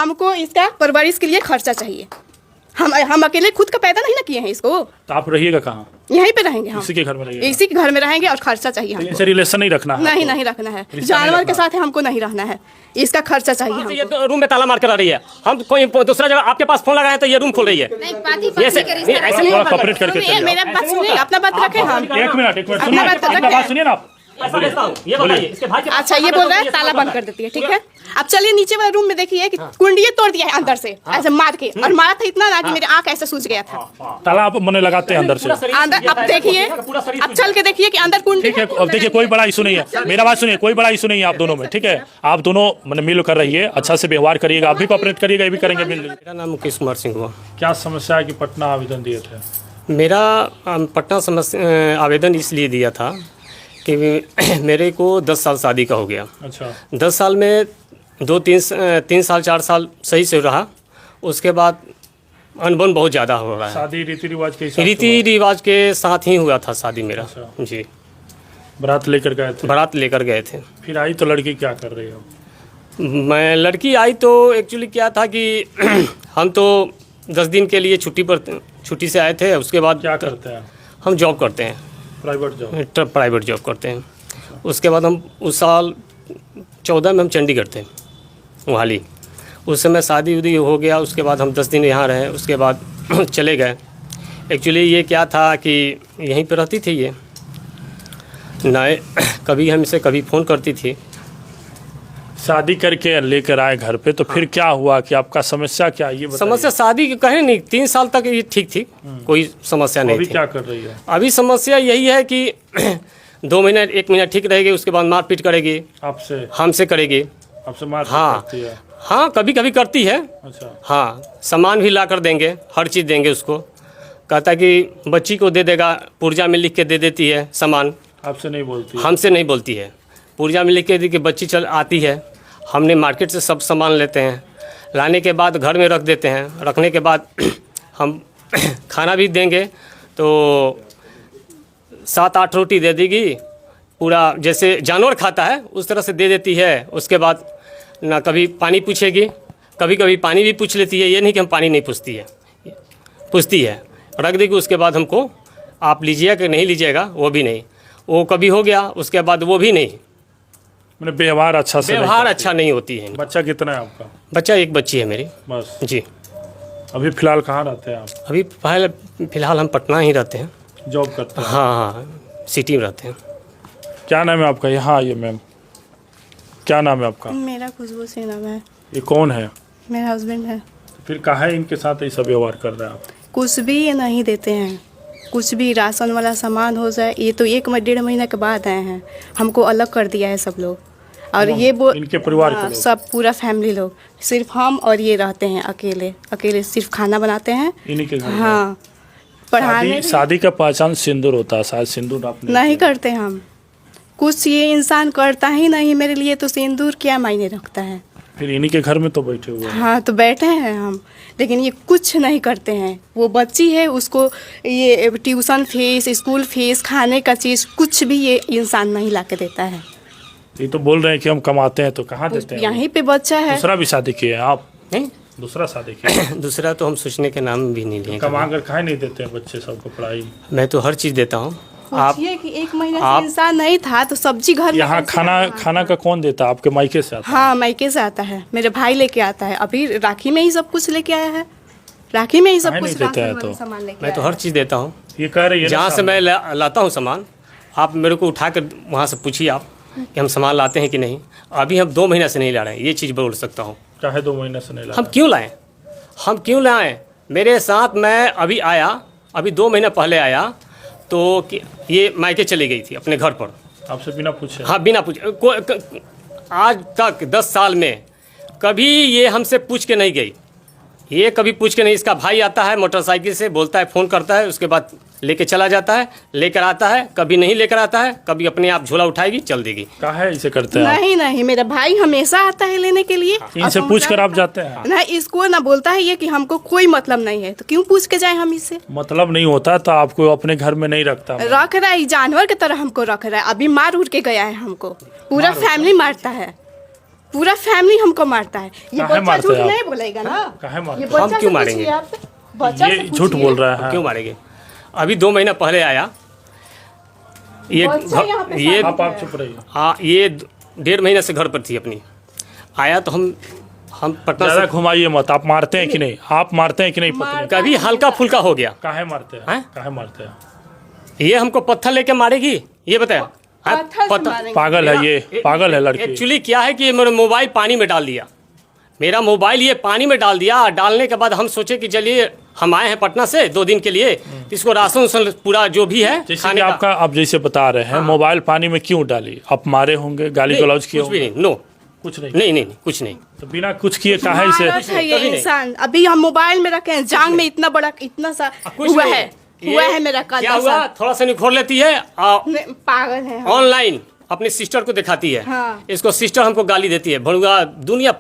हमको इसका परवरिश के लिए खर्चा चाहिए। हम अकेले खुद का पैदा नहीं ना किए हैं इसको। तो आप रहिएगा कहाँ? यहीं पे रहेंगे हम, इसी के घर में रहिएगा? इसी के घर में रहेंगे और खर्चा चाहिए हमको। इनसे रिलेशन नहीं रखना है? नहीं रखना है, जानवर के साथ हमको नहीं रहना है, इसका खर्चा चाहिए हमको। ये तो रूम में ताला मार कर रही है, हम कोई दूसरा जगह आपके पास फोन लगाए तो ये रूम खोल रही है। ऐसे नहीं कॉपरेट करके मेरा बात सुनिए, अपना बात रखे हम। एक मिनट अपना बात सुनिए, रखे। बात सुनिए ना आप। ये बताइए इसके भाई के अच्छा ये बोल रहा है ताला बंद कर देती है, ठीक है। अब चलिए नीचे वाले रूम में देखिए कि कुंडिये तोड़ दिया है अंदर से, ऐसे मार के, और मारा था इतना ना कि मेरी आंख ऐसे सूज गया था। ताला आप मने लगाते हैं अंदर से? अंदर अब देखिए, अब चल के देखिए कि अंदर कुंडी। ठीक है, अब देखिए कोई बड़ा इशू नहीं है, मेरा बात सुनिए, कोई बड़ा इशू नहीं है आप दोनों में, ठीक है। आप दोनों मैंने मिल कर रहिए, अच्छा से व्यवहार करिएगा, आप भी कॉपरेट करिएगा, ये भी करेंगे मिल। मेरा नाम मुकेश कुमार सिंह हुआ। क्या समस्या है कि पटना आवेदन दिए थे? मेरा पटना समस्या आवेदन इसलिए दिया था कि मेरे को 10 साल शादी का हो गया। अच्छा। 10 साल में 3 साल 4 साल सही से रहा, उसके बाद अनबन बहुत ज़्यादा हो रहा है। शादी रीति रिवाज के हिसाब से? रीति रिवाज के साथ ही हुआ था शादी मेरा। अच्छा। जी। बारात लेकर गए थे? बारात लेकर गए थे। फिर आई तो लड़की क्या कर रही हो? मैं लड़की आई तो एक्चुअली क्या था कि हम तो 10 दिन के लिए छुट्टी से आए थे। उसके बाद क्या करते हैं? हम जॉब करते हैं, प्राइवेट जॉब करते हैं। उसके बाद हम उस साल 14 में हम चंडीगढ़ थे मोहाली। उस समय शादी उदी हो गया, उसके बाद हम 10 दिन यहाँ रहे, उसके बाद चले गए। एक्चुअली ये क्या था कि यहीं पे रहती थी ये, नए कभी हमसे कभी फ़ोन करती थी। शादी करके लेकर आए घर पे, तो फिर क्या हुआ कि आपका समस्या क्या ये बताइए? समस्या शादी की कहे नहीं, 3 साल तक ये ठीक थी, कोई समस्या नहीं अभी थी। क्या कर रही है? अभी समस्या यही है कि 2 महीने 1 महीना ठीक रहेगी, उसके बाद मारपीट करेगी, आपसे? हमसे करेगी। आपसे मार हाँ करती है? हाँ, कभी कभी करती है। अच्छा। हाँ, सामान भी ला कर देंगे, हर चीज़ देंगे उसको। कहता है कि बच्ची को दे देगा, पुर्जा में लिख के दे देती है सामान। आपसे नहीं बोलती? हमसे नहीं बोलती है, पुर्जा में लिख के दी कि बच्ची चल आती है। हमने मार्केट से सब सामान लेते हैं, लाने के बाद घर में रख देते हैं। रखने के बाद हम खाना भी देंगे तो 7-8 रोटी दे देगी, पूरा जैसे जानवर खाता है उस तरह से दे देती है। उसके बाद ना कभी पानी पूछेगी, कभी कभी पानी भी पूछ लेती है। ये नहीं कि हम पानी नहीं पूछती है, रख देगी। उसके बाद हमको आप लीजिएगा कि नहीं लीजिएगा वो भी नहीं, वो कभी हो गया, उसके बाद वो भी नहीं। मैंने व्यवहार अच्छा से व्यवहार अच्छा नहीं होती है। बच्चा कितना है आपका? बच्चा एक बच्ची है मेरी बस? जी। अभी फिलहाल कहाँ रहते हैं आप? अभी फिलहाल हम पटना ही रहते हैं। जॉब करते हैं? हाँ, सिटी में रहते हैं। क्या नाम है आपका? यहाँ आइए मैम, क्या नाम है आपका? मेरा खुशबू सिंह नाम है। ये कौन है? मेरा हस्बैंड है। फिर कहा है इनके साथ ऐसा व्यवहार कर रहे हैं आप? कुछ भी ये नहीं देते हैं, कुछ भी राशन वाला सामान हो जाए। ये तो 1-1.5 महीने के बाद आए हैं, हमको अलग कर दिया है सब लोग। और ये इनके परिवार के लोग? सब पूरा फैमिली लोग, सिर्फ हम और ये रहते हैं अकेले सिर्फ खाना बनाते हैं इन्हीं के घर? हाँ, पढ़ाने शादी का पहचान सिंदूर होता है, शायद सिंदूर आपने नहीं करते हम। कुछ ये इंसान करता ही नहीं मेरे लिए, तो सिंदूर क्या मायने रखता है। फिर इन्हीं के घर में तो बैठे हुए हैं? हाँ, तो बैठे हैं हम, लेकिन ये कुछ नहीं करते हैं। वो बच्ची है, उसको ये ट्यूशन फीस, स्कूल फीस, खाने का चीज़ कुछ भी ये इंसान नहीं ला के देता है। ये तो बोल रहे हैं कि हम कमाते हैं, तो कहाँ देते हैं? यहीं पे बच्चा है। दूसरा भी शादी किए हैं आप? नहीं, दूसरा शादी किए? दूसरा तो हम सोचने के नाम भी नहीं लिए। कमा कर काहे नहीं देते हैं बच्चे सबको पढ़ाई? मैं तो हर चीज़ देता हूँ। आप पूछिए कि 1 महीना से इंसान नहीं था तो सब्जी घर में यहाँ खाना का कौन देता है? आपके मायके से आता है? हाँ, मायके से आता है, मेरे भाई लेके आता है। अभी राखी में ही सब कुछ लेके आया है, राखी में ही सब कुछ देता है तो? सामान लेके मैं तो हर चीज़ देता हूँ। ये कह रही है जहाँ से मैं लाता हूँ सामान, आप मेरे को उठा कर वहाँ से पूछिए आप कि हम सामान लाते हैं कि नहीं। अभी हम 2 महीने से नहीं ला रहे हैं, ये चीज़ बोल सकता हूँ। चाहे 2 महीने से नहीं ला? हम क्यों लाएं? मेरे साथ मैं अभी आया, अभी 2 महीने पहले आया तो ये मायके चली गई थी अपने घर पर। आपसे बिना पूछे? हाँ, बिना पूछे। आज तक 10 साल में कभी ये हमसे पूछ के नहीं गई। ये कभी पूछ के नहीं। इसका भाई आता है मोटरसाइकिल से, बोलता है, फ़ोन करता है, उसके बाद लेके चला जाता है, लेकर आता है, कभी नहीं लेकर आता है, कभी अपने आप झोला उठाएगी चल देगी। कहा है इसे करते हैं? नहीं, मेरा भाई हमेशा आता है लेने के लिए। इनसे पूछ कर आप जाते हैं? नहीं, इसको ना बोलता है ये कि हमको कोई मतलब नहीं है, तो क्यों पूछ के जाए हम इससे? मतलब नहीं होता तो आपको अपने घर में नहीं रखता? रख रहा है, जानवर की तरह हमको रख रहा है। अभी मार उड़ के गया है हमको, पूरा फैमिली मारता है। पूरा फैमिली हमको मारता है। ये काहे बच्चा मारते झूठ हैं आप? नहीं बोलेगा ना। काहे मारते ये हैं? बच्चा हम क्यों से मारेंगे? पूछिए आप, बच्चा ये से झूठ पूछिए। बोल रहा है। क्यों मारेंगे? अभी 2 महीना पहले आया ये बच्चा यहाँ पे ये शादी आप चुप रहिए। ये 1.5 महीने से घर पर थी अपनी। आया तो हम पटना ज्यादा से घुमाइए मत। आप मारते हैं कि नहीं? आप मारते हैं कि नहीं पत्नी? कभी हल्का फुल्का हो गया। काहे मारते हैं? हैं? काहे मारते हैं? ये हमको पत्थर लेके मारेगी ये बताया। पत्थर से मारेंगे। पागल है ये, पागल है लड़की। एक्चुअली क्या है कि ये मेरा मोबाइल पानी में डाल दिया। मेरा मोबाइल ये पानी में डाल दिया। डालने के बाद हम सोचे कि चलिए हम आए हैं पटना से 2 दिन के लिए, इसको राशन उसन पूरा जो भी है जैसे खाने कि का। आपका आप जैसे बता रहे हैं मोबाइल पानी में क्यों डाली? आप मारे होंगे, गाली नहीं, गलौज किए कुछ भी होंगे? नहीं। नो, कुछ नहीं। नहीं नहीं नहीं, कुछ नहीं। तो बिना कुछ किए काहे मारा इसे? था ये कभी नहीं। इंसान। अभी हम मोबाइल में रखे हैं, जांग में इतना बड़ा इतना सा कुछ हुआ नहीं। है, हुआ है मेरा क्या काला हुआ? सा। थोड़ा सा निखोर लेती है पागल है हम। ऑनलाइन अपनी सिस्टर को दिखाती है। हाँ। इसको सिस्टर हमको गाली देती है, भड़ुआ दुनिया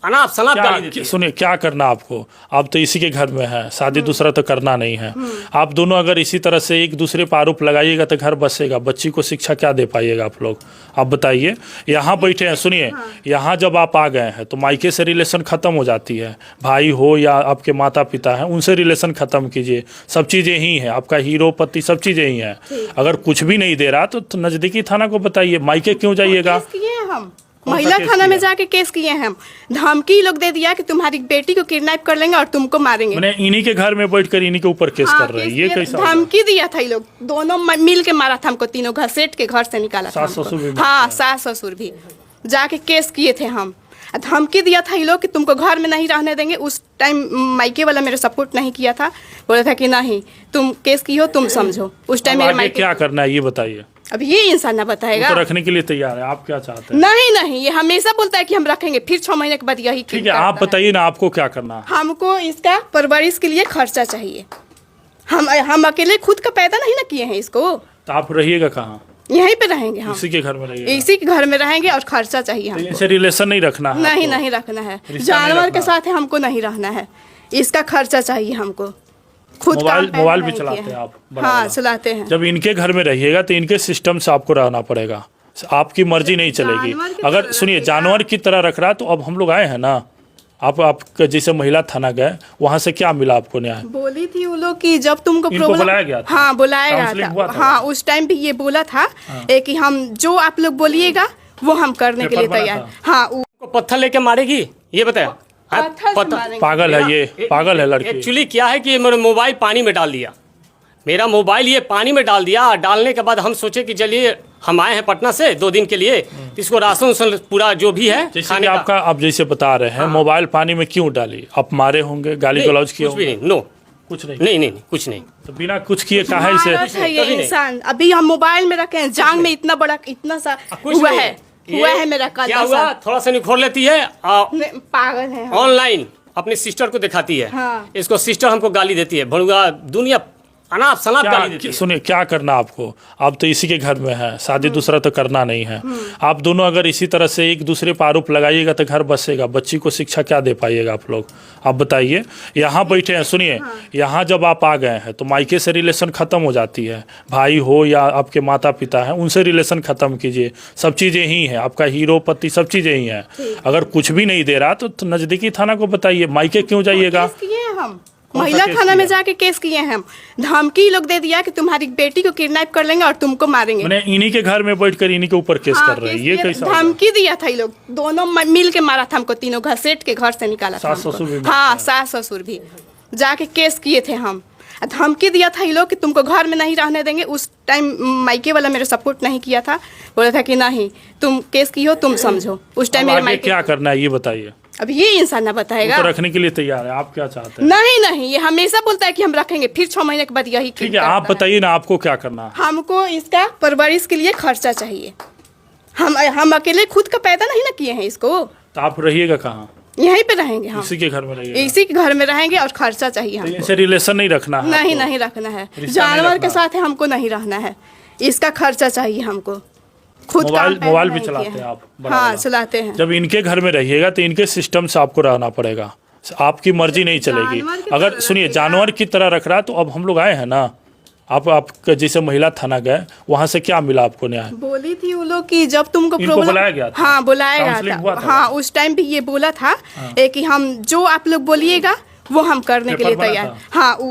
अनाप शनाप गाली देती क्या है। सुनिए, क्या करना आपको? आप तो इसी के घर में है, शादी दूसरा तो करना नहीं है। आप दोनों अगर इसी तरह से एक दूसरे पर आरोप लगाइएगा तो घर बसेगा। बच्ची को शिक्षा क्या दे पाइएगा आप लोग? आप बताइए। यहाँ बैठे हैं, सुनिए, यहाँ जब आप आ गए हैं तो मायके से रिलेशन खत्म हो जाती है। भाई हो या आपके माता पिता हैं, उनसे रिलेशन खत्म कीजिए। सब चीज़ें ही हैं, आपका हीरो पति सब चीज़ें ही हैं। अगर कुछ भी नहीं दे रहा तो नज़दीकी थाना को बताइए। मायके क्यों जाइएगा? केस किए हैं हम, कौन सा महिला केस थाना में किया? जाके केस किए हैं हम। धमकी लोग दे दिया कि तुम्हारी बेटी को किडनैप कर लेंगे और तुमको मारेंगे। मैंने इन्हीं के घर में बैठ कर इन्हीं के ऊपर केस हाँ, कर रहे हैं। केस ये किए, कैसा होगा? धमकी दिया था ये लोग दोनों मिल के मारा था हमको, तीनों घसीट के घर से निकाला था सास हमको। ससुर भी हाँ, सास ससुर भी जाके केस किए थे हम। धमकी दिया था ये लोग कि तुमको घर में नहीं रहने देंगे। उस टाइम मायके वाला मेरा सपोर्ट नहीं किया था, बोला था कि नहीं तुम केस की हो, तुम समझो। उस टाइम अब मेरे आगे मायके, क्या करना है ये बताइए। अब ये इंसान ना बताएगा। तो रखने के लिए तैयार है, आप क्या चाहते हैं? नहीं नहीं, ये हमेशा बोलता है कि हम रखेंगे, फिर 6 महीने के बाद यही ठीक है, आप बताइए ना आपको क्या करना है? हमको इसका परवरिश के लिए खर्चा चाहिए। हम अकेले खुद का पैदा नहीं ना किए हैं इसको। तो आप रहिएगा कहाँ? यहीं पे रहेंगे हम, इसी के घर में रहिएगा? इसी के घर में रहेंगे और खर्चा चाहिए तो हमको। इनसे रिलेशन नहीं रखना है नहीं आपको? नहीं रखना है, रिश्ता नहीं जानवर के रखना। साथ है हमको नहीं रहना है। इसका खर्चा चाहिए हमको। खुद मोबाइल काम पैदा मोबाइल भी नहीं चलाते किए हैं हैं। आप? बड़ा हाँ, वाला। चलाते हैं। जब इनके घर में रहिएगा तो इनके सिस्टम से आपको रहना पड़ेगा। आपकी मर्जी नहीं चलेगी। जानवर की अगर तरह सुनिए, रखेगा। जानवर की तरह रख रहा है तो अब हम लोग आए हैं ना। आप जैसे महिला थाना गए, वहाँ से क्या मिला आपको न्याय? बोली थी वो लोग कि जब तुमको इनको प्रॉब्लम, बुलाया गया था? हाँ बुलाया काउंसलिंग हुआ गया था? था। हाँ, उस टाइम भी ये बोला था कि हम जो आप लोग बोलिएगा वो हम करने के पेपर लिए बना तैयार। था? हाँ, को पत्थर लेके मारेगी ये बताया। पत्थर से मारेंगे। पागल है ये, पागल है लड़की। एक्चुअली क्या है कि ये मेरा मोबाइल पानी में डाल दिया। मेरा मोबाइल ये पानी में डाल दिया। डालने के बाद हम सोचे कि चलिए हम आए हैं पटना से 2 दिन के लिए, इसको राशन उसन पूरा जो भी है जैसे खाने कि का। आपका आप जैसे बता रहे हैं मोबाइल पानी में क्यों डाली? आप मारे होंगे, गाली नहीं, गलौज किए कुछ भी होंगे? नहीं। नो, कुछ नहीं। नहीं नहीं नहीं, कुछ नहीं। तो बिना कुछ किए काहे इसे? मारा था ये कभी नहीं। इंसान। अभी हम मोबाइल में रखे हैं, जांग में इतना बड़ा इतना सा कुछ हुआ नहीं। है, हुआ है मेरा क्या काला हुआ? सा। थोड़ा सा निखोर लेती है पागल है हम। ऑनलाइन अपनी सिस्टर को दिखाती है। हाँ। इसको सिस्टर हमको गाली देती है, भड़ुआ दुनिया अनाप शनाप गाली देती क्या है। सुनिए, क्या करना आपको? आप तो इसी के घर में है, शादी दूसरा तो करना नहीं है। आप दोनों अगर इसी तरह से एक दूसरे पर आरोप लगाइएगा तो घर बसेगा। बच्ची को शिक्षा क्या दे पाइएगा आप लोग? आप बताइए। यहाँ बैठे हैं, सुनिए, यहाँ जब आप आ गए हैं तो मायके से रिलेशन खत्म हो जाती है। भाई हो या आपके माता पिता हैं, उनसे रिलेशन खत्म कीजिए। सब चीज़ें ही हैं, आपका हीरो पति सब चीज़ें ही हैं। अगर कुछ भी नहीं दे रहा तो नज़दीकी थाना को बताइए। मायके क्यों जाइएगा? केस किए हैं हम, कौन सा महिला केस थाना में किया? जाके केस किए हैं हम। धमकी लोग दे दिया कि तुम्हारी बेटी को किडनैप कर लेंगे और तुमको मारेंगे। मैंने इन्हीं के घर में बैठ कर इन्हीं के ऊपर केस हाँ, कर रहे हैं। केस ये किए, कैसा होगा? धमकी दिया था ये लोग दोनों मिल के मारा था हमको, तीनों घसीट के घर से निकाला था सास हमको। ससुर भी हाँ, मारते हैं? सास ससुर भी जाके केस किए थे हम। धमकी दिया था ये लोग कि तुमको घर में नहीं रहने देंगे। उस टाइम मायके वाला मेरा सपोर्ट नहीं किया था, बोला था कि नहीं तुम केस की हो, तुम समझो। उस टाइम अब मेरे आगे मायके, क्या करना है ये बताइए। अब ये इंसान ना बताएगा। तो रखने के लिए तैयार है, आप क्या चाहते हैं? नहीं नहीं, ये हमेशा बोलता है कि हम रखेंगे, फिर 6 महीने के बाद यही ठीक है, आप बताइए ना आपको क्या करना है? हमको इसका परवरिश के लिए खर्चा चाहिए। हम अकेले खुद का पैदा नहीं ना किए हैं इसको। तो आप रहिएगा कहाँ? यहीं पे रहेंगे हम, इसी के घर में रहिएगा? इसी के घर में रहेंगे और खर्चा चाहिए तो हमको। इनसे रिलेशन नहीं रखना है नहीं आपको? नहीं रखना है, रिश्ता नहीं जानवर के रखना। साथ है हमको नहीं रहना है। इसका खर्चा चाहिए हमको। खुद मोबाइल काम पैदा मोबाइल भी नहीं चलाते किए हैं आप? बड़ा हाँ, वाला। चलाते हैं। जब इनके घर में रहिएगा तो इनके सिस्टम से आपको रहना पड़ेगा। आपकी मर्जी नहीं चलेगी। जानवर की अगर तरह सुनिए, रखेगा। जानवर की तरह रख रहा है तो अब हम लोग आए हैं ना। आप जैसे महिला थाना गए, वहाँ से क्या मिला आपको न्याय? बोली थी वो लोग कि जब तुमको इनको प्रॉब्लम, बुलाया गया था? हाँ बुलाया काउंसलिंग हुआ गया था, था? हाँ उस टाइम भी ये बोला था कि हम जो आप लोग बोलिएगा वो हम करने के पेपर लिए बना तैयार। था? हाँ